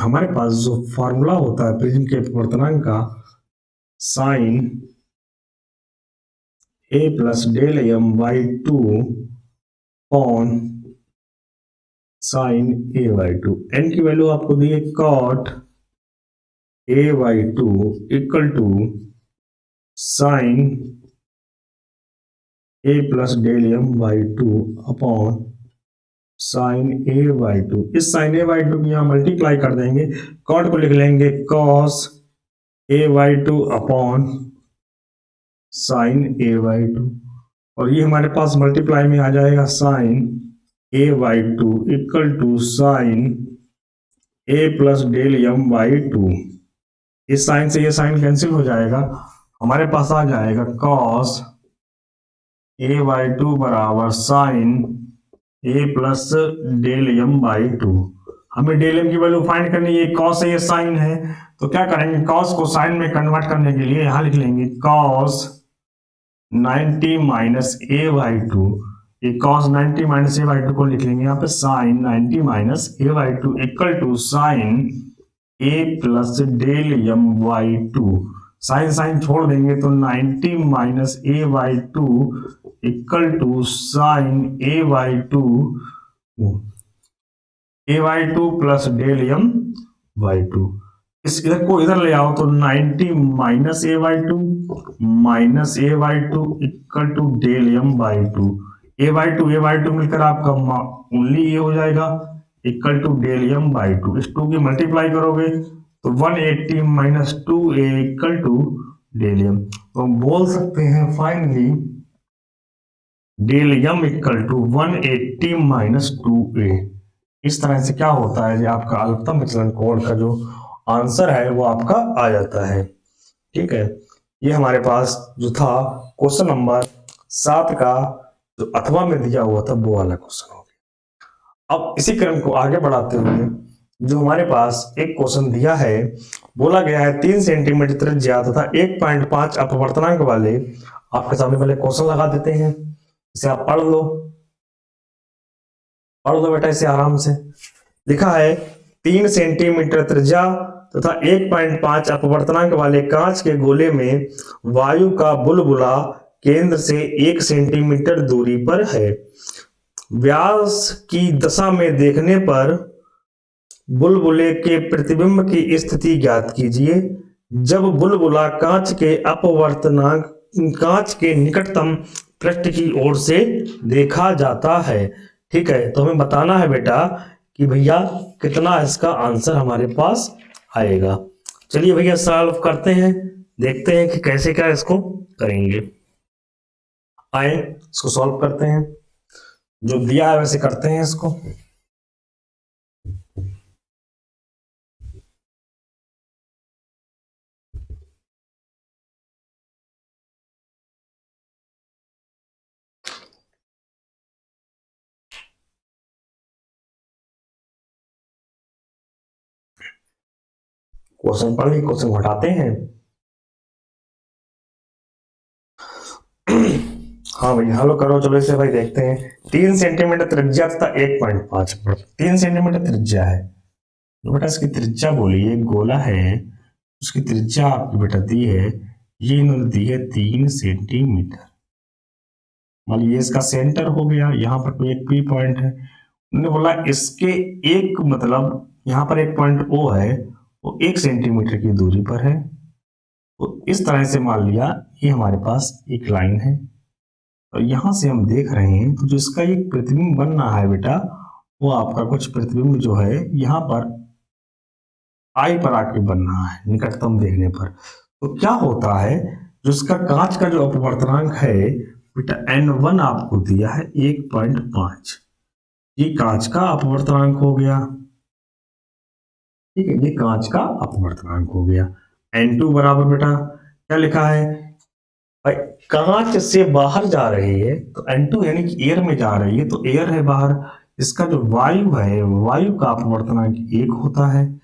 हमारे पास जो फॉर्मूला होता है प्रिज्म के अपवर्तनांक का, sine a plus del m/2 upon sine a/2, n की वैल्यू आपको दी है cot a/2 equal to sine a plus del m/2 upon sine a/2। इस साइन a/2 की यहाँ मल्टीप्लाई कर देंगे, कॉट को लिख लेंगे cos a/2 upon sine a/2, और ये हमारे पास मल्टीप्लाई में आ जाएगा sine a/2 equal to sine a plus del m/2। इस साइन से ये साइन कैंसिल हो जाएगा, हमारे पास आ जाएगा cos a/2 बराबर sign a plus del m/2। हमें डेल m की वैल्यू फाइंड करनी है, cos है ये साइन है, तो क्या करेंगे, cos को साइन में कन्वर्ट करने के लिए यहां लिख लेंगे cos 90 माइनस a/2, ये cos 90 माइनस a/2 को लिख लेंगे यहाँ पे sine 90 minus a/2 equal to sine a plus del m/2। Sine sine छोड़ देंगे तो 90 minus a/2 equal to sine a/2 plus del m/2। इस इधर को इधर ले आओ तो 90 minus a/2 equal to del m/2। a/2 मिलकर आपका ओनली ये हो जाएगा इक्वल टू डेल m/2। इस 2 की मल्टीप्लाई करोगे तो 180 minus 2a equal to del m। तो हम बोल सकते हैं finally del m equal to 180 minus 2a। इस तरह से क्या होता है, आपका अल्पतम विचलन कोण का जो आंसर है वो आपका आ जाता है, ठीक है। ये हमारे पास जो था क्वेश्चन नंबर 7 का जो अथवा में दिया हुआ था वो वाला क्वेश्चन हो गया। अब इसी क्रम को आगे बढ़ाते हुए जो हमारे पास एक क्वेश्चन दिया है, बोला गया है 3 सेंटीमीटर त्रिज्या तथा 1.5 अपवर्तनांक वाले, आपके सामने पहले क्वेश्चन लगा देते हैं, इसे आप पढ़ लो बेटा, इसे आराम से। लिखा है 3 सेंटीमीटर त्रिज्या तथा 1.5 अपवर्तनांक वाले कांच के गोले में वायु का बुलबुला केंद्र से 1 सेंटीमीटर दूरी पर है। व्यास की दशा में देखने पर बुलबुले के प्रतिबिंब की स्थिति ज्ञात कीजिए जब बुलबुला कांच के निकटतम पृष्ठ की ओर से देखा जाता है, ठीक है। तो हमें बताना है बेटा कि भैया कितना इसका आंसर हमारे पास आएगा। चलिए भैया सॉल्व करते हैं, देखते हैं कि कैसे क्या इसको करेंगे। आए इसको सॉल्व करते हैं, जो दिया है वैसे करते हैं इसको। क्वेश्चन पढ़ ली, क्वेश्चन हटाते हैं। हाँ भैया हलो करो, चलो इसे भाई देखते हैं। 3 सेंटीमीटर त्रिज्या तथा 1.5, 3 सेंटीमीटर त्रिज्या है बेटा, इसकी त्रिज्या बोली, एक गोला है उसकी त्रिज्या आपकी बेटा दी है, ये इन्होंने दी है 3 सेंटीमीटर। मान लीजिए इसका सेंटर हो गया, यहाँ पर कोई एक पी पॉइंट है, उन्होंने बोला इसके एक मतलब यहाँ पर एक पॉइंट ओ है वो 1 सेंटीमीटर की दूरी पर है। तो इस तरह से मान लिया ये हमारे पास एक लाइन है और यहां से हम देख रहे हैं तो जो इसका एक प्रतिबिंब बन रहा है बेटा, वो आपका कुछ प्रतिबिंब जो है यहाँ पर आई पर आके बन रहा है निकटतम देखने पर। तो क्या होता है, जो इसका कांच का जो अपवर्तनांक है बेटा n1 आपको दिया है 1.5, ये कांच का अपवर्तनांक हो गया। ठीक है, ये कांच का अपवर्तनांक हो गया। N2 बराबर बेटा क्या लिखा है भाई, कांच से बाहर जा रही है तो N2 यानी कि एयर में जा रही है, तो एयर है बाहर, इसका जो वायु है, वायु का अपवर्तनांक 1 होता है,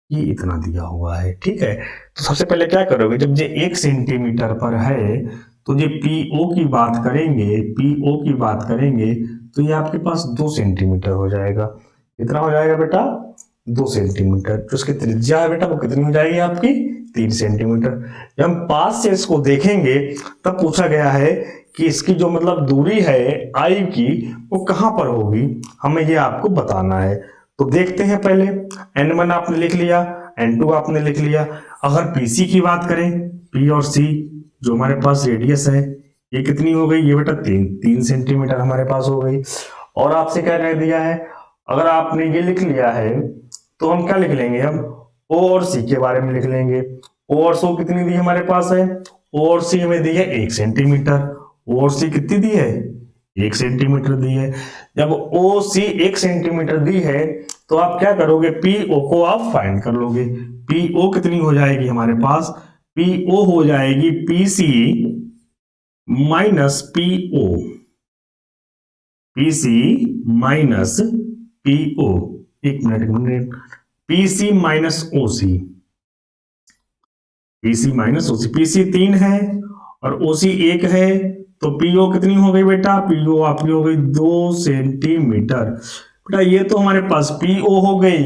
ये इतना दिया हुआ है। ठीक है, तो सबसे पहले क्या करोगे, जब ये 1 सेंटीमीटर पर है तो ये पीओ की बात करेंगे, पीओ की बात करेंगे तो ये आपके पास 2 सेंटीमीटर हो जाएगा। कितना हो जाएगा बेटा, 2 सेंटीमीटर। जो इसकी त्रिज्या है बेटा वो कितनी हो जाएगी आपकी, 3 सेंटीमीटर। जब हम पास से इसको देखेंगे तब पूछा गया है कि इसकी जो मतलब दूरी है आई की वो कहां पर होगी, हमें ये आपको बताना है। तो देखते हैं पहले, N1 आपने लिख लिया, N2 आपने लिख लिया। अगर PC की बात करें, P और C जो हमारे पास रेडियस है ये कितनी हो गई, ये बेटा 3 सेंटीमीटर हमारे पास हो गई। और आपसे क्या कह दिया है, अगर आपने ये लिख लिया है तो हम क्या लिख लेंगे, हम O और C के बारे में लिख लेंगे। O और C कितनी दी हमारे पास है, O और C हमें दी है 1 सेंटीमीटर, O और C कितनी दी है, 1 सेंटीमीटर दी है। जब OC 1 सेंटीमीटर दी है तो आप क्या करोगे, PO को आप फाइंड कर लोगे। PO कितनी हो जाएगी हमारे पास, PO हो जाएगी PC minus PO, PC minus PO, एक minute, PC minus OC, PC minus OC, PC 3 है और OC 1 है, तो PO कितनी हो गई बेटा, PO आपकी हो गई 2 सेंटीमीटर। बेटा ये तो हमारे पास PO हो गई,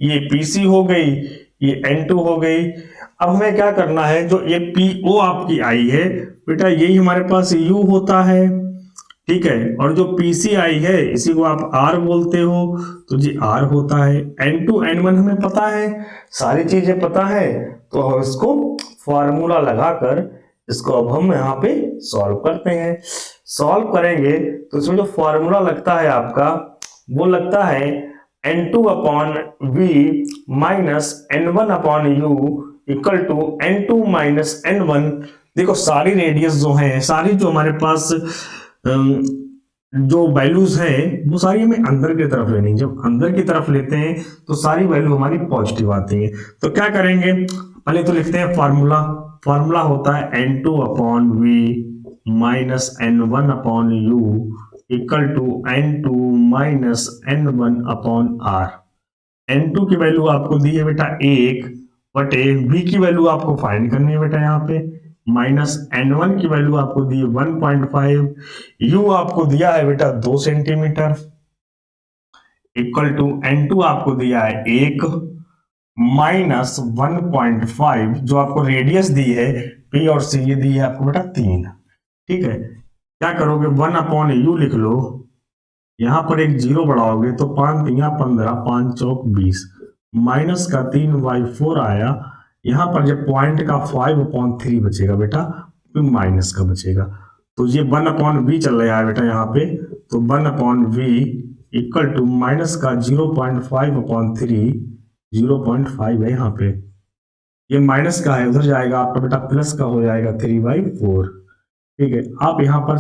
ये PC हो गई, ये N2 हो गई। अब हमें क्या करना है, जो ये PO आपकी आई है बेटा यही हमारे पास U होता है, ठीक है, और जो PC आई है इसी को आप R बोलते हो, तो जी R होता है। N2 N1 हमें पता है, सारी चीजें पता है, तो हम इसको फॉर्मूला लगाकर इसको अब हम यहाँ पे सॉल्व करते हैं। सॉल्व करेंगे तो इसमें जो फॉर्मूला लगता है आपका वो लगता है N2 upon V minus N1 upon U equal to N2 minus N1। देखो सारी रेडियस जो है, सारी जो हमारे पास जो वैल्यूज है वो सारी हमें अंदर की तरफ लेनी है। जब अंदर की तरफ लेते हैं तो सारी वैल्यू हमारी पॉजिटिव आती है। तो क्या करेंगे, पहले तो लिखते हैं फॉर्मूला। फॉर्मूला होता है N2 upon V minus N1 upon U equal to N2 minus N1 upon R। N2 की वैल्यू आपको दी है बेटा 1 बटे V की वैल्यू आपको फाइंड करनी है बेटा यहाँ पे, माइनस N1 की वैल्यू आपको दी है 1.5, U आपको दिया है बेटा 2 सेंटीमीटर इक्वल टू N2 आपको दिया है 1 माइनस 1.5 जो आपको रेडियस दी है P और C, ये दी है आपको बेटा 3। ठीक है, क्या करोगे 1 अपॉन U लिख लो, यहां पर एक 0 बढ़ाओगे तो 5 3 15, 5 चौक 20, माइनस का 3/4 आया। यहां पर जब पॉइंट का 5/3 बचेगा बेटा, फिर माइनस का बचेगा, तो ये 1 अपॉन V चल रहा है बेटा यहाँ पे, तो 1 upon V equal to minus का 0.5/3, 0.5 है यहाँ पे, ये माइनस का है उधर जाएगा आपका बेटा, प्लस का हो जाएगा 3/4। ठीक है, आप यहाँ पर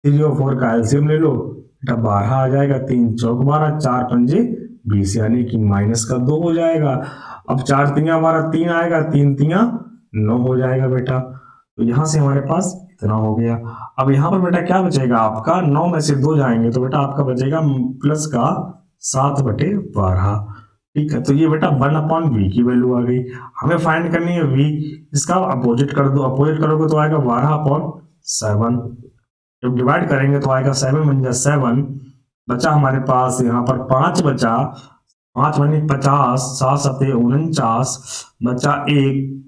3 और 4 का एलसीएम ले लो बेटा, 12 आ जाएगा, 3 चौक 12, 4 पंजे 20 यानी कि माइनस का 2 हो जाएगा। अब 4 तिया 12, 3 आएगा, 3 तिया 9 हो जाएगा बेटा, तो यहां से हमारे पास इतना हो गया। अब यहाँ पर बेटा क्या बचेगा आपका, 9 में से 2 जाएंगे तो बेटा आपका बचेगा प्लस का 7/12। ठीक है, तो ये बेटा 1 अपॉन V की वैल्यू आ गई। हमें फाइंड करनी है V, इसका अपोजिट कर दो, अपोजिट करोगे तो आएगा 12/7, जब डिवाइड करेंगे तो आएगा 7 × 7, बचा हमारे पास यहाँ पर 5 बचा, 5 × 50, 7 7 49, बचा 1,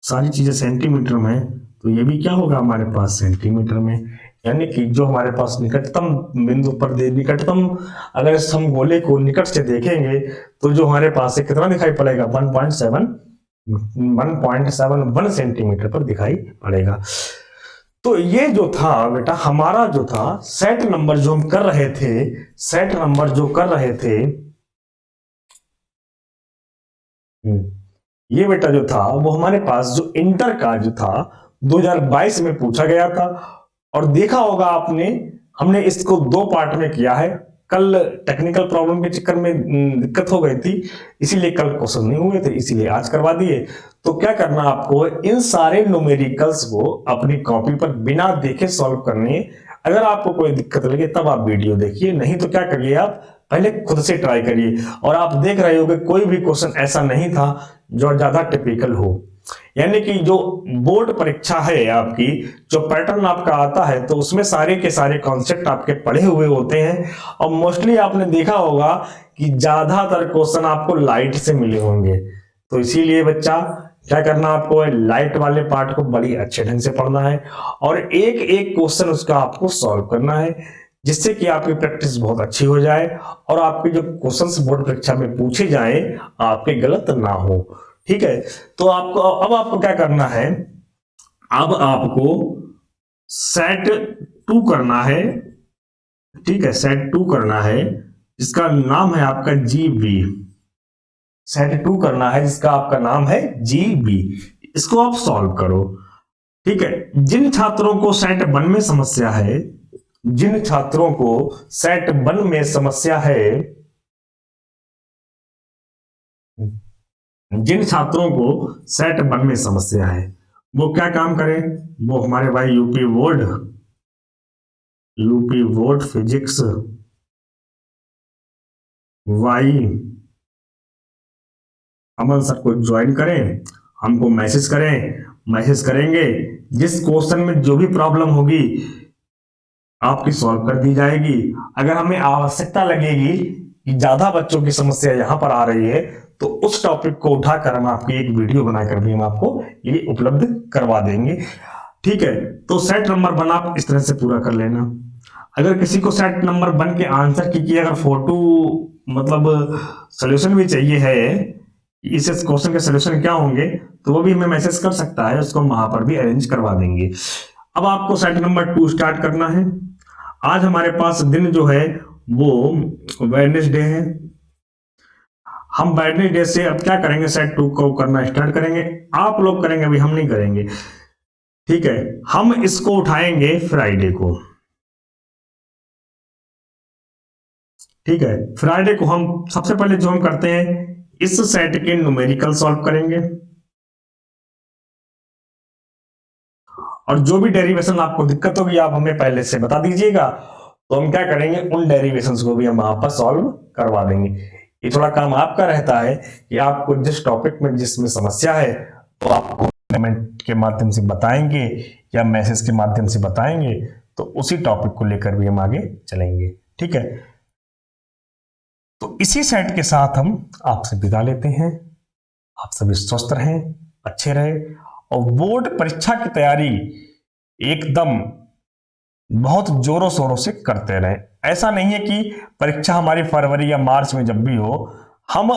सारी चीजें सेंटीमीटर में, तो ये भी क्या होगा हमारे पास सेंटीमीटर में। यानी कि जो हमारे पास निकटतम बिंदु पर दे, निकटतम अगर हम गोले को निकट से देखेंगे तो जो हमारे पास है कितना दिखाई पड़ेगा, 1.71 सेंटीमीटर पर दिखाई पड़ेगा। तो ये जो था बेटा हमारा जो था सेट नंबर जो हम कर रहे थे, सेट नंबर जो कर रहे थे, ये बेटा जो था वो हमारे पास जो इंटर का जो था 2022 में पूछा गया था। और देखा होगा आपने, हमने इसको 2 पार्ट में किया है। कल टेक्निकल प्रॉब्लम के चक्कर में दिक्कत हो गई थी, इसीलिए कल क्वेश्चन नहीं हुए थे, इसीलिए आज करवा दिए। तो क्या करना आपको, इन सारे न्यूमेरिकल्स को अपनी कॉपी पर बिना देखे सॉल्व करने। अगर आपको कोई दिक्कत लगे तब आप वीडियो देखिए, नहीं तो क्या करिए, आप पहले खुद से ट्राई करिए। और आप देख रहे हो कि कोई भी क्वेश्चन ऐसा नहीं था जो ज्यादा टिपिकल हो, यानी कि जो बोर्ड परीक्षा है आपकी, जो पैटर्न आपका आता है, तो उसमें सारे के सारे कॉन्सेप्ट आपके पढ़े हुए होते हैं। और मोस्टली आपने देखा होगा कि ज्यादातर क्वेश्चन आपको लाइट से मिले होंगे। तो इसीलिए बच्चा क्या करना, आपको लाइट वाले पार्ट को बड़ी अच्छे ढंग से पढ़ना है और एक एक क्वेश्चन उसका आपको सॉल्व करना है, जिससे कि आपकी प्रैक्टिस बहुत अच्छी हो जाए और आपके जो क्वेश्चंस बोर्ड परीक्षा में पूछे जाएं आपके गलत ना हो। ठीक है, तो आपको क्या करना है, अब आपको सेट 2 करना है। ठीक है, सेट 2 करना है जिसका नाम है आपका जीबी। सेट 2 करना है जिसका आपका नाम है जीबी, इसको आप सॉल्व करो। ठीक है, जिन छात्रों को सेट 1 में समस्या है, जिन छात्रों को सेट 1 में समस्या है, जिन छात्रों को सेट 1 में समस्या है, वो क्या काम करें, वो हमारे भाई यूपी बोर्ड फिजिक्स वाई अमन सर को ज्वाइन करें, हमको मैसेज करेंगे। जिस क्वेश्चन में जो भी प्रॉब्लम होगी आपकी सॉल्व कर दी जाएगी। अगर हमें आवश्यकता लगेगी कि ज्यादा बच्चों की समस्या यहां पर आ रही है, तो उस टॉपिक को उठाकर हम आपकी एक वीडियो बनाकर भी हम आपको ये उपलब्ध करवा देंगे। ठीक है, तो सेट नंबर 1 आप इस तरह से पूरा कर लेना। अगर किसी को सेट नंबर 1 के आंसर की अगर फोटो मतलब सोल्यूशन भी चाहिए है, इस क्वेश्चन के सोल्यूशन क्या होंगे, तो वो भी हमें मैसेज कर सकता है, उसको हम वहां पर भी अरेंज करवा देंगे। अब आपको सेट नंबर 2 स्टार्ट करना है। आज हमारे पास दिन जो है वो वेडनेसडे है। हम वेडनेसडे से अब क्या करेंगे, सेट 2 को करना स्टार्ट करेंगे। आप लोग करेंगे, अभी हम नहीं करेंगे। ठीक है, हम इसको उठाएंगे फ्राइडे को। ठीक है, फ्राइडे को हम सबसे पहले जो हम करते हैं, इस सेट के न्यूमेरिकल सॉल्व करेंगे और जो भी डेरिवेशन आपको दिक्कत होगी आप हमें पहले से बता दीजिएगा, तो हम क्या करेंगे, उन डेरिवेशंस को भी हम वहां पर सॉल्व करवा देंगे। ये थोड़ा काम आपका रहता है कि आपको जिस टॉपिक में जिसमें समस्या है तो आपको कमेंट के माध्यम से बताएंगे या मैसेज के माध्यम से बताएंगे, तो उसी टॉपिक को लेकर भी हम आगे चलेंगे। ठीक है, तो इसी सेट के साथ हम आपसे विदा लेते हैं। आप सभी स्वस्थ रहें, अच्छे रहे और बोर्ड परीक्षा की तैयारी एकदम बहुत जोरों शोरों से करते रहें। ऐसा नहीं है कि परीक्षा हमारी फरवरी या मार्च में जब भी हो हम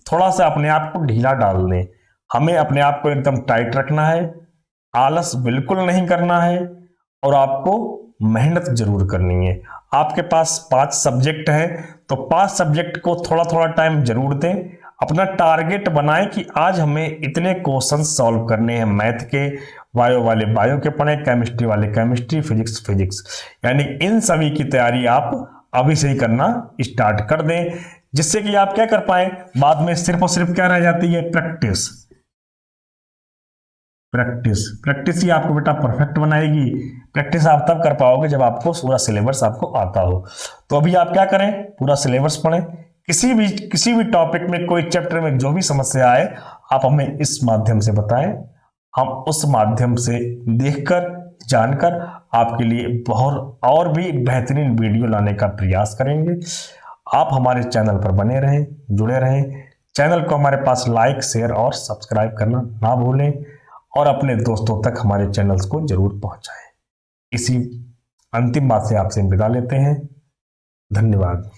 थोड़ा सा अपने आप को ढीला डाल दें। हमें अपने आप को एकदम टाइट रखना है, आलस बिल्कुल नहीं करना है और आपको मेहनत जरूर करनी है। आपके पास 5 सब्जेक्ट हैं तो 5 सब्जेक्ट को थोड़ा थोड़ा टाइम जरूर दें। अपना टारगेट बनाएं कि आज हमें इतने क्वेश्चन सॉल्व करने हैं। मैथ के बायो वाले बायो के पढ़ें, केमिस्ट्री वाले केमिस्ट्री, फिजिक्स, यानी इन सभी की तैयारी आप अभी से ही करना स्टार्ट कर दें, जिससे कि आप क्या कर पाए, बाद में सिर्फ और सिर्फ क्या रह जाती है, प्रैक्टिस ही आपको बेटा परफेक्ट बनाएगी। प्रैक्टिस आप तब कर पाओगे जब आपको पूरा सिलेबस आपको आता हो। तो अभी आप क्या करें, पूरा सिलेबस पढ़ें। किसी भी टॉपिक में, कोई चैप्टर में जो भी समस्या आए आप हमें इस माध्यम से बताएं। हम उस माध्यम से देखकर जानकर आपके लिए बहुत और भी बेहतरीन वीडियो लाने का प्रयास करेंगे। आप हमारे चैनल पर बने रहें, जुड़े रहें। चैनल को हमारे पास लाइक, शेयर और सब्सक्राइब करना ना भूलें और अपने दोस्तों तक हमारे चैनल्स को जरूर पहुंचाएं। इसी अंतिम बात से आपसे विदा लेते हैं। धन्यवाद।